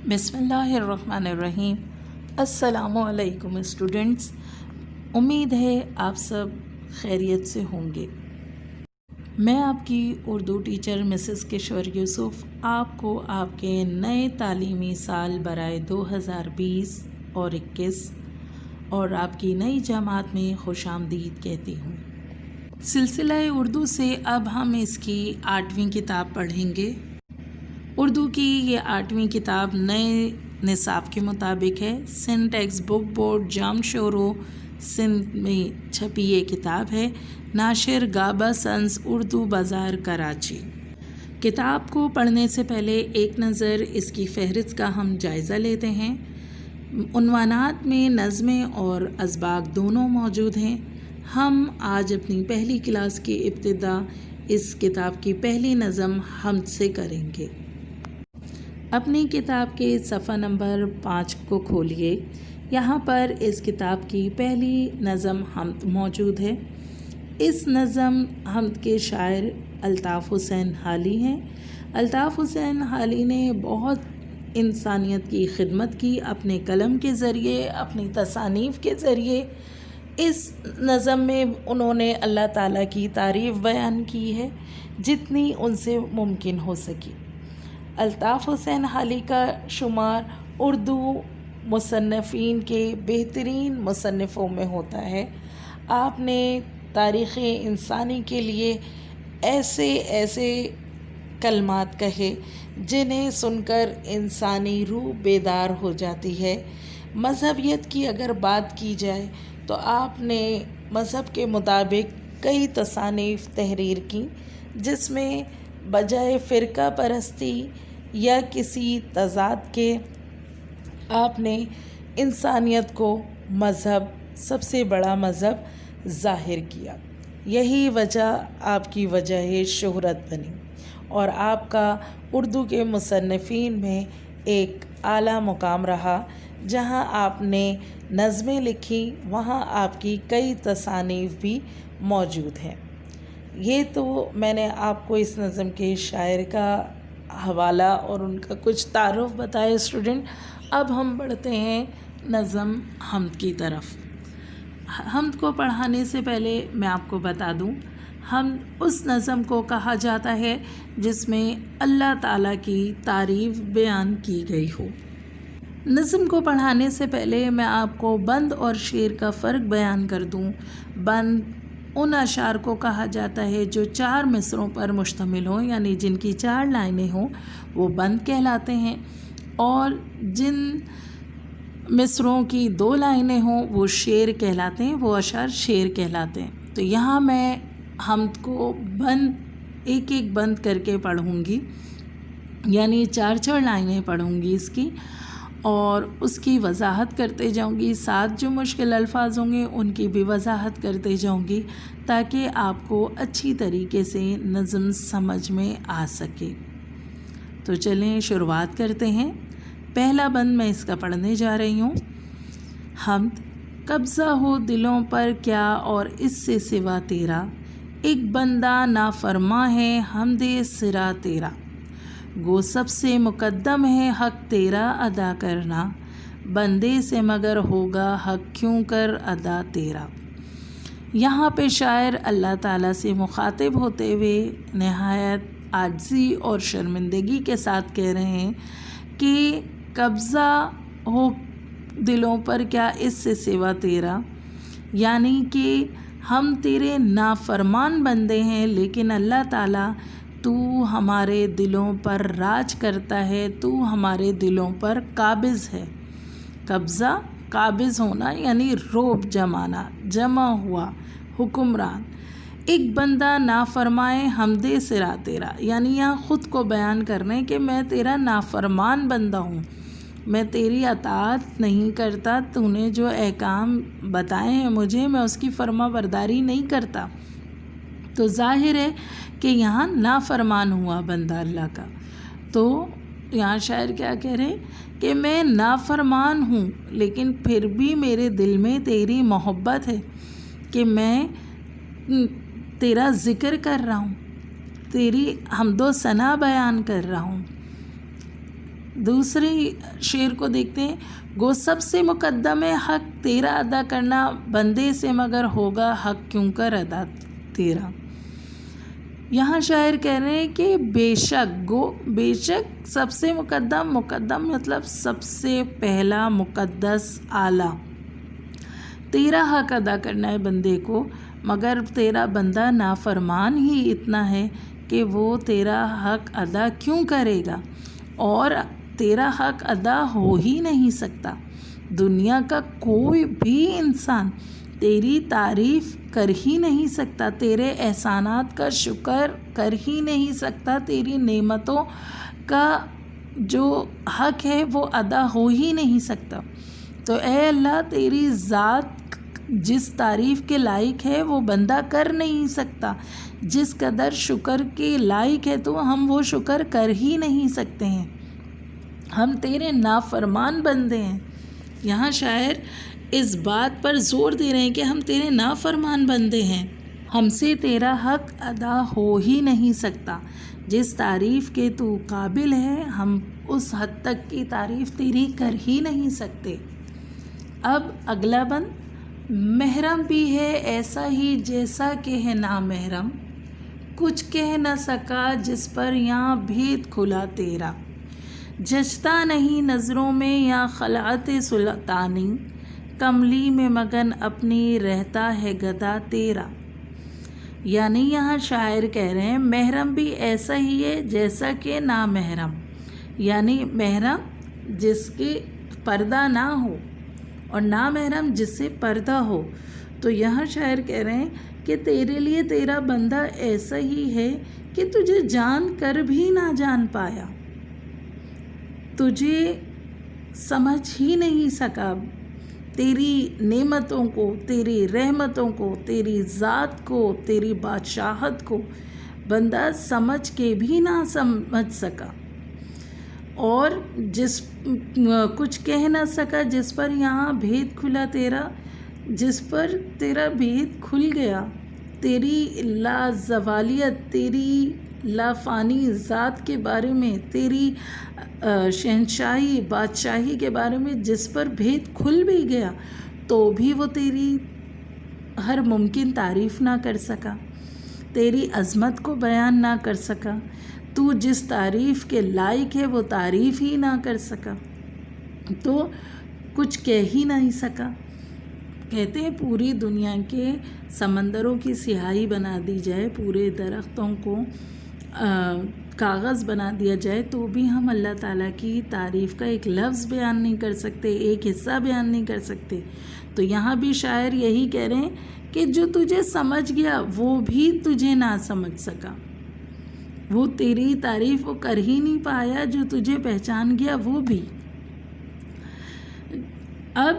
بسم اللہ الرحمن الرحیم۔ السلام علیکم اسٹوڈنٹس، امید ہے آپ سب خیریت سے ہوں گے۔ میں آپ کی اردو ٹیچر مسز کشور یوسف آپ کو آپ کے نئے تعلیمی سال برائے 2020 اور 21 اور آپ کی نئی جماعت میں خوش آمدید کہتی ہوں۔ سلسلہ اردو سے اب ہم اس کی 8ویں کتاب پڑھیں گے۔ اردو کی یہ 8ویں کتاب نئے نصاب کے مطابق ہے۔ سندھ ٹیکسٹ بک بورڈ جام شورو سندھ میں چھپی یہ کتاب ہے۔ ناشر گابا سنز اردو بازار کراچی۔ کتاب کو پڑھنے سے پہلے ایک نظر اس کی فہرست کا ہم جائزہ لیتے ہیں۔ عنوانات میں نظمیں اور اسباق دونوں موجود ہیں۔ ہم آج اپنی پہلی کلاس کی ابتدا اس کتاب کی پہلی نظم حمد سے کریں گے۔ اپنی کتاب کے صفحہ نمبر 5 کو کھولیے۔ یہاں پر اس کتاب کی پہلی نظم حمد موجود ہے۔ اس نظم حمد کے شاعر الطاف حسین حالی ہیں۔ الطاف حسین حالی نے بہت انسانیت کی خدمت کی اپنے قلم کے ذریعے، اپنی تصانیف کے ذریعے۔ اس نظم میں انہوں نے اللہ تعالیٰ کی تعریف بیان کی ہے جتنی ان سے ممکن ہو سکی۔ الطاف حسین حالی کا شمار اردو مصنفین کے بہترین مصنفوں میں ہوتا ہے۔ آپ نے تاریخ انسانی کے لیے ایسے کلمات کہے جنہیں سن کر انسانی روح بیدار ہو جاتی ہے۔ مذہبیت کی اگر بات کی جائے تو آپ نے مذہب کے مطابق کئی تصانیف تحریر کی، جس میں بجائے فرقہ پرستی یا کسی تضاد کے آپ نے انسانیت کو مذہب، سب سے بڑا مذہب ظاہر کیا۔ یہی وجہ آپ کی وجہ شہرت بنی اور آپ کا اردو کے مصنفین میں ایک اعلیٰ مقام رہا۔ جہاں آپ نے نظمیں لکھی وہاں آپ کی کئی تصانیف بھی موجود ہیں۔ یہ تو میں نے آپ کو اس نظم کے شاعر کا حوالہ اور ان کا کچھ تعارف بتایا اسٹوڈنٹ۔ اب ہم بڑھتے ہیں نظم حمد کی طرف۔ حمد کو پڑھانے سے پہلے میں آپ کو بتا دوں، حمد اس نظم کو کہا جاتا ہے جس میں اللہ تعالیٰ کی تعریف بیان کی گئی ہو۔ نظم کو پڑھانے سے پہلے میں آپ کو بند اور شعر کا فرق بیان کر دوں۔ بند ان اشعار کو کہا جاتا ہے جو 4 مصروں پر مشتمل ہوں، یعنی جن کی 4 لائنیں ہوں وہ بند کہلاتے ہیں، اور جن مصروں کی 2 لائنیں ہوں وہ شعر کہلاتے ہیں، وہ اشعار شعر کہلاتے ہیں۔ تو یہاں میں حمد کو بند ایک بند کر کے پڑھوں گی، یعنی 4 لائنیں پڑھوں گی اس کی، اور اس کی وضاحت کرتے جاؤں گی۔ ساتھ جو مشکل الفاظ ہوں گے ان کی بھی وضاحت کرتے جاؤں گی تاکہ آپ کو اچھی طریقے سے نظم سمجھ میں آ سکے۔ تو چلیں شروعات کرتے ہیں۔ پہلا بند میں اس کا پڑھنے جا رہی ہوں۔ حمد قبضہ ہو دلوں پر کیا اور اس سے سوا تیرا، ایک بندہ نافرماں ہے حمد سرا تیرا، گو سب سے مقدم ہے حق تیرا ادا کرنا، بندے سے مگر ہوگا حق کیوں کر ادا تیرا۔ یہاں پہ شاعر اللہ تعالیٰ سے مخاطب ہوتے ہوئے نہایت عاجزی اور شرمندگی کے ساتھ کہہ رہے ہیں کہ قبضہ ہو دلوں پر کیا اس سے سوا تیرا، یعنی کہ ہم تیرے نافرمان بندے ہیں لیکن اللہ تعالیٰ تو ہمارے دلوں پر راج کرتا ہے، تو ہمارے دلوں پر قابض ہے۔ قبضہ قابض ہونا یعنی روب جمانا، جمع ہوا حکمران۔ ایک بندہ نافرمائے حمد سرا تیرا، یعنی یہاں خود کو بیان کرنے کہ میں تیرا نافرمان بندہ ہوں، میں تیری اطاعت نہیں کرتا، تو نے جو احکام بتائے ہیں مجھے میں اس کی فرما برداری نہیں کرتا۔ تو ظاہر ہے کہ یہاں نافرمان ہوا بندہ اللہ کا۔ تو یہاں شاعر کیا کہہ رہے کہ میں نافرمان ہوں لیکن پھر بھی میرے دل میں تیری محبت ہے کہ میں تیرا ذکر کر رہا ہوں، تیری حمد و ثنا بیان کر رہا ہوں۔ دوسری شعر کو دیکھتے ہیں. گو سب سے مقدم ہے حق تیرا ادا کرنا بندے سے، مگر ہوگا حق کیوں کر ادا تیرا. یہاں شاعر کہہ رہے ہیں کہ بے شک، گو بے شک سب سے مقدم مطلب سب سے پہلا، مقدس، اعلیٰ، تیرا حق ادا کرنا ہے بندے کو، مگر تیرا بندہ نافرمان ہی اتنا ہے کہ وہ تیرا حق ادا کیوں کرے گا، اور تیرا حق ادا ہو ہی نہیں سکتا. دنیا کا کوئی بھی انسان تیری تعریف کر ہی نہیں سکتا، تیرے احسانات کا شکر کر ہی نہیں سکتا، تیری نعمتوں کا جو حق ہے وہ ادا ہو ہی نہیں سکتا. تو اے اللہ، تیری ذات جس تعریف کے لائق ہے وہ بندہ کر نہیں سکتا، جس قدر شکر کے لائق ہے تو ہم وہ شکر کر ہی نہیں سکتے ہیں، ہم تیرے نافرمان بندے ہیں. یہاں شاعر اس بات پر زور دے رہے ہیں کہ ہم تیرے نافرمان بندے ہیں، ہم سے تیرا حق ادا ہو ہی نہیں سکتا. جس تعریف کے تو قابل ہے ہم اس حد تک کی تعریف تیری کر ہی نہیں سکتے. اب اگلا بند. محرم بھی ہے ایسا ہی جیسا کہ ہے نامحرم، کچھ کہہ نہ سکا جس پر یہاں بھید کھلا تیرا. جچتا نہیں نظروں میں یا خلعت سلطانی، کملی میں مگن اپنی رہتا ہے گدا تیرا. یعنی یہاں شاعر کہہ رہے ہیں محرم بھی ایسا ہی ہے جیسا کہ نامحرم، یعنی محرم جس کے پردہ نہ ہو اور نامحرم جس سے پردہ ہو. تو یہاں شاعر کہہ رہے ہیں کہ تیرے لیے تیرا بندہ ایسا ہی ہے کہ تجھے جان کر بھی نہ جان پایا، تجھے سمجھ ہی نہیں سکا، تیری نعمتوں کو، تیری رحمتوں کو، تیری ذات کو، تیری بادشاہت کو بندہ سمجھ کے بھی نہ سمجھ سکا. اور کچھ کہہ نہ سکا جس پر یہاں بھید کھلا تیرا، جس پر تیرا بھید کھل گیا، تیری لازوالیت، تیری لافانی ذات کے بارے میں، تیری شہنشاہی بادشاہی کے بارے میں جس پر بھید کھل بھی گیا تو بھی وہ تیری ہر ممکن تعریف نہ کر سکا، تیری عظمت کو بیان نہ کر سکا، تو جس تعریف کے لائق ہے وہ تعریف ہی نہ کر سکا، تو کچھ کہہ ہی نہیں سکا. کہتے ہیں پوری دنیا کے سمندروں کی سیاہی بنا دی جائے، پورے درختوں کو کاغذ بنا دیا جائے تو بھی ہم اللہ تعالیٰ کی تعریف کا ایک لفظ بیان نہیں کر سکتے، ایک حصہ بیان نہیں کر سکتے. تو یہاں بھی شاعر یہی کہہ رہے ہیں کہ جو تجھے سمجھ گیا وہ بھی تجھے نہ سمجھ سکا، وہ تیری تعریف وہ کر ہی نہیں پایا، جو تجھے پہچان گیا وہ بھی. اب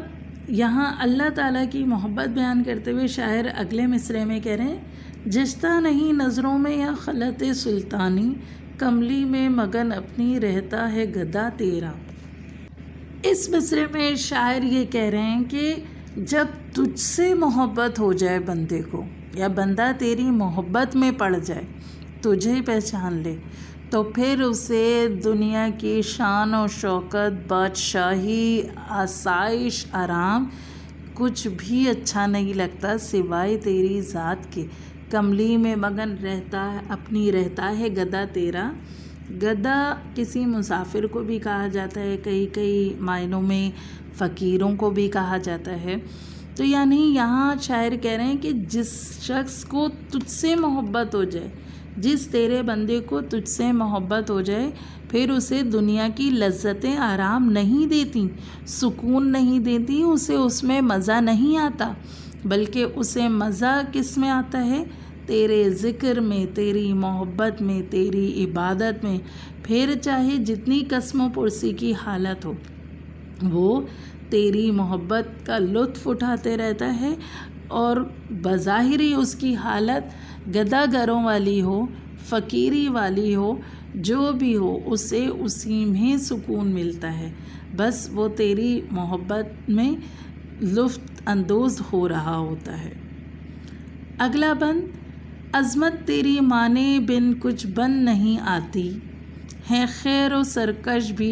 یہاں اللہ تعالیٰ کی محبت بیان کرتے ہوئے شاعر اگلے مصرعے میں کہہ رہے ہیں جچتا نہیں نظروں میں یا خلعت سلطانی، کملی میں مگن اپنی رہتا ہے گدا تیرا. اس مصرعے میں شاعر یہ کہہ رہے ہیں کہ جب تجھ سے محبت ہو جائے بندے کو، یا بندہ تیری محبت میں پڑ جائے، تجھے پہچان لے، تو پھر اسے دنیا کی شان و شوکت، بادشاہی، آسائش، آرام کچھ بھی اچھا نہیں لگتا سوائے تیری ذات کے. کملی میں مگن اپنی رہتا ہے گدا تیرا. گدا کسی مسافر کو بھی کہا جاتا ہے، کئی معنوں میں فقیروں کو بھی کہا جاتا ہے. تو یعنی یہاں شاعر کہہ رہے ہیں کہ جس شخص کو تجھ سے محبت ہو جائے، جس تیرے بندے کو تجھ سے محبت ہو جائے، پھر اسے دنیا کی لذتیں آرام نہیں دیتی، سکون نہیں دیتی، اسے اس میں مزہ نہیں آتا، بلکہ اسے مزہ کس میں آتا ہے؟ تیرے ذکر میں، تیری محبت میں، تیری عبادت میں. پھر چاہے جتنی قسم و پرسی کی حالت ہو، وہ تیری محبت کا لطف اٹھاتے رہتا ہے، اور بظاہر ہی اس کی حالت گدا گروں والی ہو، فقیری والی ہو، جو بھی ہو، اسے اسی میں سکون ملتا ہے. بس وہ تیری محبت میں لطف اندوز ہو رہا ہوتا ہے. اگلا بند. عظمت تیری مانے بن کچھ بن نہیں آتی، ہے خیر و سرکش بھی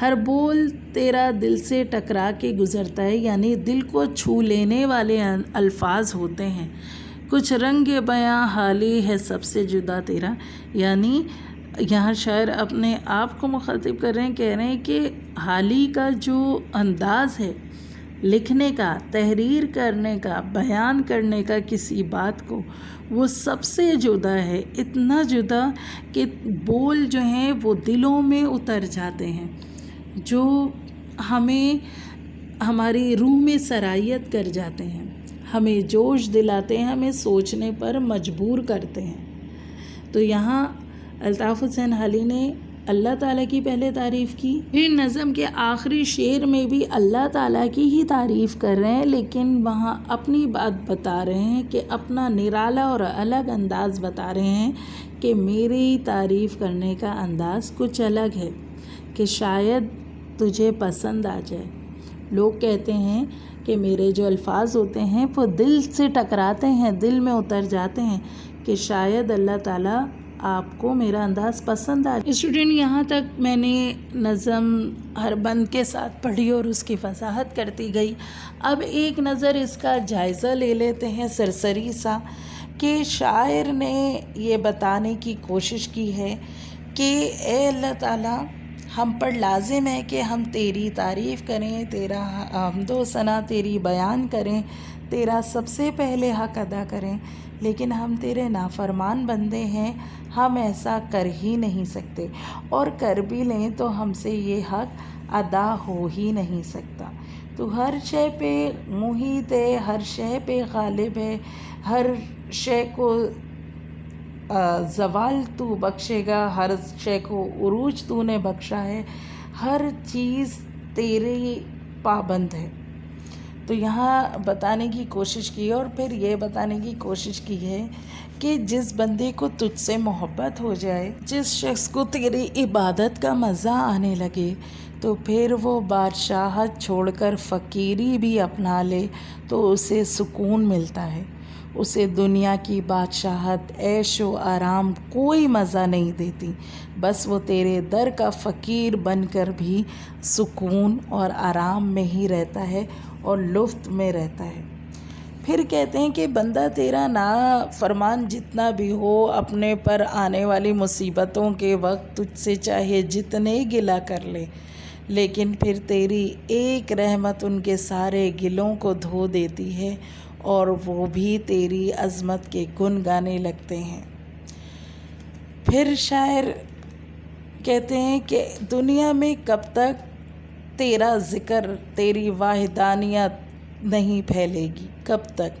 ہر بول تیرا دل سے ٹکرا کے گزرتا ہے، یعنی دل کو چھو لینے والے الفاظ ہوتے ہیں۔ کچھ رنگ بیاں حالی ہے سب سے جدا تیرا، یعنی یہاں شاعر اپنے آپ کو مخاطب کر رہے ہیں، کہہ رہے ہیں کہ حالی کا جو انداز ہے لکھنے کا، تحریر کرنے کا، بیان کرنے کا کسی بات کو، وہ سب سے جدا ہے، اتنا جدا کہ بول جو ہیں وہ دلوں میں اتر جاتے ہیں، جو ہمیں ہماری روح میں سرایت کر جاتے ہیں، ہمیں جوش دلاتے ہیں، ہمیں سوچنے پر مجبور کرتے ہیں۔ تو یہاں الطاف حسین حالی نے اللہ تعالیٰ کی پہلے تعریف کی، پھر نظم کے آخری شعر میں بھی اللہ تعالیٰ کی ہی تعریف کر رہے ہیں، لیکن وہاں اپنی بات بتا رہے ہیں کہ اپنا نرالا اور الگ انداز بتا رہے ہیں کہ میری تعریف کرنے کا انداز کچھ الگ ہے کہ شاید تجھے پسند آ جائے۔ لوگ کہتے ہیں کہ میرے جو الفاظ ہوتے ہیں وہ دل سے ٹکراتے ہیں، دل میں اتر جاتے ہیں، کہ شاید اللہ تعالیٰ آپ کو میرا انداز پسند آ جائے۔ اسٹوڈنٹ یہاں تک میں نے نظم ہر بند کے ساتھ پڑھی اور اس کی وضاحت کرتی گئی۔ اب ایک نظر اس کا جائزہ لے لیتے ہیں سرسری سا، کہ شاعر نے یہ بتانے کی کوشش کی ہے کہ اے اللہ تعالیٰ، ہم پر لازم ہے کہ ہم تیری تعریف کریں، تیرا حمد و ثنا تیری بیان کریں، تیرا سب سے پہلے حق ادا کریں، لیکن ہم تیرے نافرمان بندے ہیں، ہم ایسا کر ہی نہیں سکتے، اور کر بھی لیں تو ہم سے یہ حق ادا ہو ہی نہیں سکتا۔ تو ہر شے پہ محیط ہے، ہر شے پہ غالب ہے، ہر شے کو زوال تو بخشے گا، ہر شے کو عروج تو نے بخشا ہے، ہر چیز تیری پابند ہے۔ تو یہاں بتانے کی کوشش کی اور پھر یہ بتانے کی کوشش کی ہے کہ جس بندے کو تجھ سے محبت ہو جائے، جس شخص کو تیری عبادت کا مزہ آنے لگے، تو پھر وہ بادشاہت چھوڑ کر فقیری بھی اپنا لے تو اسے سکون ملتا ہے۔ اسے دنیا کی بادشاہت، عیش و آرام کوئی مزہ نہیں دیتی، بس وہ تیرے در کا فقیر بن کر بھی سکون اور آرام میں ہی رہتا ہے اور لطف میں رہتا ہے۔ پھر کہتے ہیں کہ بندہ تیرا نافرمان جتنا بھی ہو، اپنے پر آنے والی مصیبتوں کے وقت تجھ سے چاہے جتنے گلہ کر لے، لیکن پھر تیری ایک رحمت ان کے سارے گلوں کو دھو دیتی ہے اور وہ بھی تیری عظمت کے گن گانے لگتے ہیں۔ پھر شاعر کہتے ہیں کہ دنیا میں کب تک تیرا ذکر، تیری واحدانیت نہیں پھیلے گی، کب تک،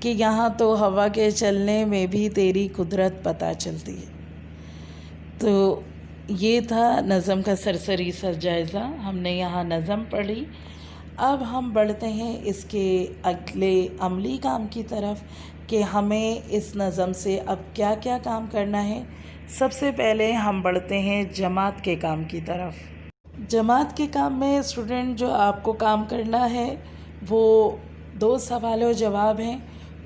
کہ یہاں تو ہوا کے چلنے میں بھی تیری قدرت پتہ چلتی ہے۔ تو یہ تھا نظم کا سرسری سا جائزہ، ہم نے یہاں نظم پڑھی۔ اب ہم بڑھتے ہیں اس کے اگلے عملی کام کی طرف کہ ہمیں اس نظم سے اب کیا کیا کام کرنا ہے۔ سب سے پہلے ہم بڑھتے ہیں جماعت کے کام کی طرف۔ جماعت کے کام میں اسٹوڈنٹ جو آپ کو کام کرنا ہے وہ 2 سوال و جواب ہیں،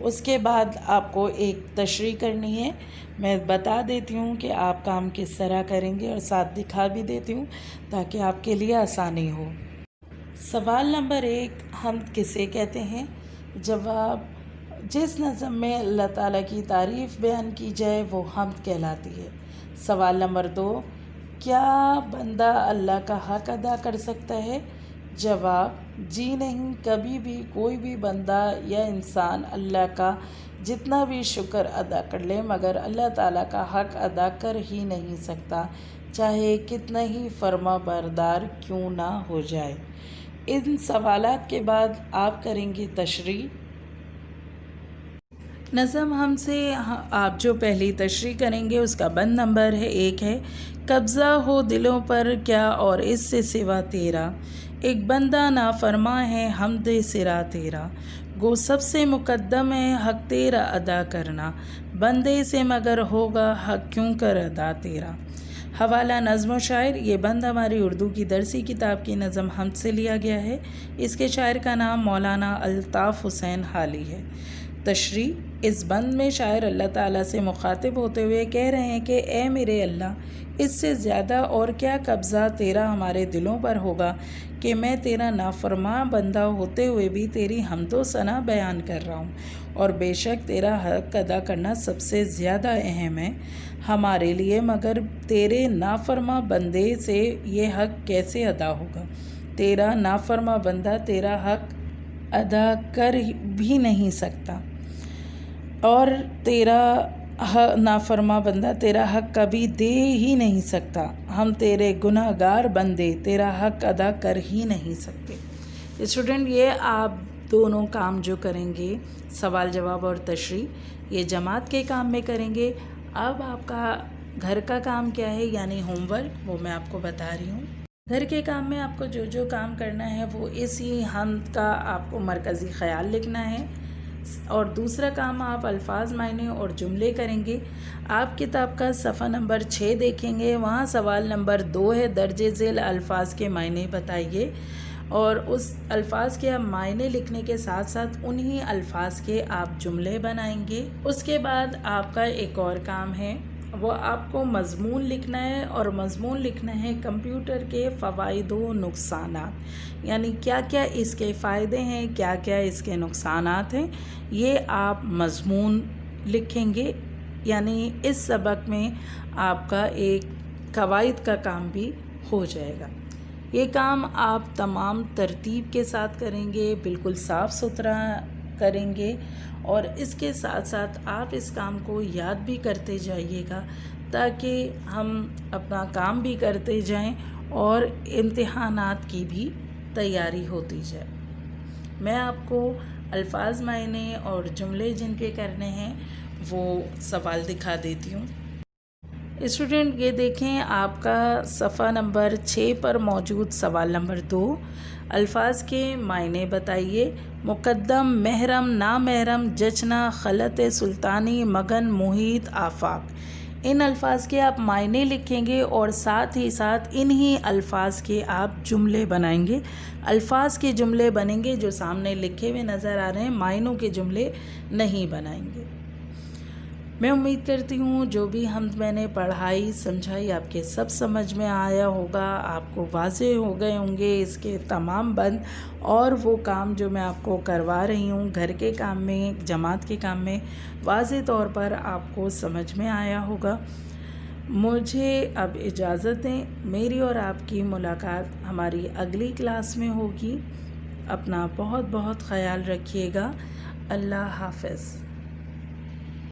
اس کے بعد آپ کو ایک تشریح کرنی ہے۔ میں بتا دیتی ہوں کہ آپ کام کس طرح کریں گے اور ساتھ دکھا بھی دیتی ہوں تاکہ آپ کے لیے آسانی ہو۔ سوال نمبر 1، حمد کسے کہتے ہیں؟ جواب، جس نظم میں اللہ تعالیٰ کی تعریف بیان کی جائے وہ حمد کہلاتی ہے۔ سوال نمبر 2، کیا بندہ اللہ کا حق ادا کر سکتا ہے؟ جواب، جی نہیں، کبھی بھی کوئی بھی بندہ یا انسان اللہ کا جتنا بھی شکر ادا کر لے مگر اللہ تعالیٰ کا حق ادا کر ہی نہیں سکتا، چاہے کتنا ہی فرما بردار کیوں نہ ہو جائے۔ ان سوالات کے بعد آپ کریں گے تشریح۔ نظم ہم سے آپ جو پہلی تشریح کریں گے اس کا بند نمبر 1 ہے، قبضہ ہو دلوں پر کیا اور اس سے سوا تیرا، ایک بندہ نافرماں ہے حمد سرا تیرا، گو سب سے مقدم ہے حق تیرا ادا کرنا، بندے سے مگر ہوگا حق کیوں کر ادا تیرا۔ حوالہ نظم و شاعر، یہ بند ہماری اردو کی درسی کتاب کی نظم حمد سے لیا گیا ہے، اس کے شاعر کا نام مولانا الطاف حسین حالی ہے۔ تشریح، اس بند میں شاعر اللہ تعالیٰ سے مخاطب ہوتے ہوئے کہہ رہے ہیں کہ اے میرے اللہ، اس سے زیادہ اور کیا قبضہ تیرا ہمارے دلوں پر ہوگا کہ میں تیرا نافرماں بندہ ہوتے ہوئے بھی تیری حمد و ثنا بیان کر رہا ہوں، اور بے شک تیرا حق ادا کرنا سب سے زیادہ اہم ہے ہمارے لیے، مگر تیرے نافرماں بندے سے یہ حق کیسے ادا ہوگا؟ تیرا نافرماں بندہ تیرا حق ادا کر بھی نہیں سکتا، اور تیرا نافرماں بندہ تیرا حق کبھی دے ہی نہیں سکتا۔ ہم تیرے گناہ گار بندے تیرا حق ادا کر ہی نہیں سکتے۔ اسٹوڈنٹ، یہ آپ دونوں کام جو کریں گے، سوال جواب اور تشریح، یہ جماعت کے کام میں کریں گے۔ اب آپ کا گھر کا کام کیا ہے، یعنی ہوم ورک، وہ میں آپ کو بتا رہی ہوں۔ گھر کے کام میں آپ کو جو کام کرنا ہے وہ اسی حمد کا آپ کو مرکزی خیال لکھنا ہے، اور دوسرا کام آپ الفاظ، معنی اور جملے کریں گے۔ آپ کتاب کا صفحہ نمبر 6 دیکھیں گے، وہاں سوال نمبر 2 ہے، درج ذیل الفاظ کے معنی بتائیے، اور اس الفاظ کے آپ معنی لکھنے کے ساتھ ساتھ انہی الفاظ کے آپ جملے بنائیں گے۔ اس کے بعد آپ کا ایک اور کام ہے، وہ آپ کو مضمون لکھنا ہے، اور مضمون لکھنا ہے کمپیوٹر کے فوائد و نقصانات، یعنی کیا کیا اس کے فائدے ہیں، کیا کیا اس کے نقصانات ہیں، یہ آپ مضمون لکھیں گے۔ یعنی اس سبق میں آپ کا ایک قواعد کا کام بھی ہو جائے گا۔ یہ کام آپ تمام ترتیب کے ساتھ کریں گے، بالکل صاف ستھرا کریں گے، اور اس کے ساتھ ساتھ آپ اس کام کو یاد بھی کرتے جائیے گا، تاکہ ہم اپنا کام بھی کرتے جائیں اور امتحانات کی بھی تیاری ہوتی جائے۔ میں آپ کو الفاظ، معنی اور جملے جن کے کرنے ہیں وہ سوال دکھا دیتی ہوں۔ اسٹوڈنٹ، یہ دیکھیں آپ کا صفحہ نمبر 6 پر موجود سوال نمبر 2، الفاظ کے معنی بتائیے۔ مقدم، محرم، نامحرم، جچنا، خلط سلطانی، مگن، محیط، آفاق، ان الفاظ کے آپ معنی لکھیں گے، اور ساتھ ہی ساتھ انہی الفاظ کے آپ جملے بنائیں گے۔ الفاظ کے جملے بنیں گے جو سامنے لکھے ہوئے نظر آ رہے ہیں، معنوں کے جملے نہیں بنائیں گے۔ میں امید کرتی ہوں جو بھی میں نے پڑھائی سمجھائی آپ کے سب سمجھ میں آیا ہوگا، آپ کو واضح ہو گئے ہوں گے اس کے تمام بند، اور وہ کام جو میں آپ کو کروا رہی ہوں گھر کے کام میں، جماعت کے کام میں، واضح طور پر آپ کو سمجھ میں آیا ہوگا۔ مجھے اب اجازت دیں، میری اور آپ کی ملاقات ہماری اگلی کلاس میں ہوگی۔ اپنا بہت بہت خیال رکھیے گا۔ اللہ حافظ۔